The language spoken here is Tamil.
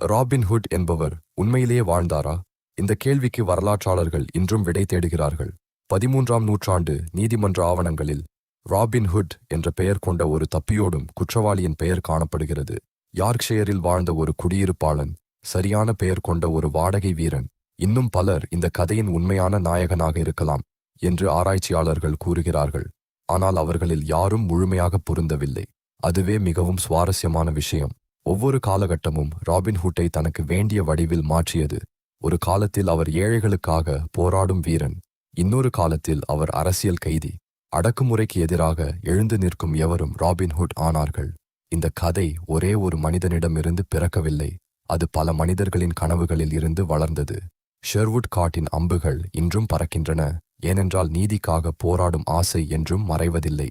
ராபின்ஹுட் என்பவர் உண்மையிலேயே வாழ்ந்தாரா? இந்த கேள்விக்கு வரலாற்றாளர்கள் இன்றும் விடை தேடுகிறார்கள். 13ஆம் நூற்றாண்டு நீதிமன்ற ஆவணங்களில் ராபின்ஹுட் என்ற பெயர் கொண்ட ஒரு தப்பியோடும் குற்றவாளியின் பெயர் காணப்படுகிறது. யார்க்ஷயரில் வாழ்ந்த ஒரு குடியிருப்பாளன், சரியான பெயர் கொண்ட ஒரு வாடகை வீரன். இன்னும் பலர் இந்த கதையின் உண்மையான நாயகனாக இருக்கலாம் என்று ஆராய்ச்சியாளர்கள் கூறுகிறார்கள். ஆனால் அவர்களில் யாரும் முழுமையாக பொருந்தவில்லை. அதுவே மிகவும் சுவாரஸ்யமான விஷயம். ஒவ்வொரு காலகட்டமும் ராபின்ஹுட்டை தனக்கு வேண்டிய வடிவில் மாற்றியது. ஒரு காலத்தில் அவர் ஏழைகளுக்காக போராடும் வீரன், இன்னொரு காலத்தில் அவர் அரசியல் கைதி. அடக்குமுறைக்கு எதிராக எழுந்து நிற்கும் எவரும் ராபின்ஹுட் ஆனார்கள். இந்த கதை ஒரே ஒரு மனிதனிடமிருந்து பிறக்கவில்லை, அது பல மனிதர்களின் கனவுகளில் இருந்து வளர்ந்தது. ஷெர்வுட் காட்டின் அம்புகள் இன்றும் பறக்கின்றன, ஏனென்றால் நீதிக்காக போராடும் ஆசை என்றும் மறைவதில்லை.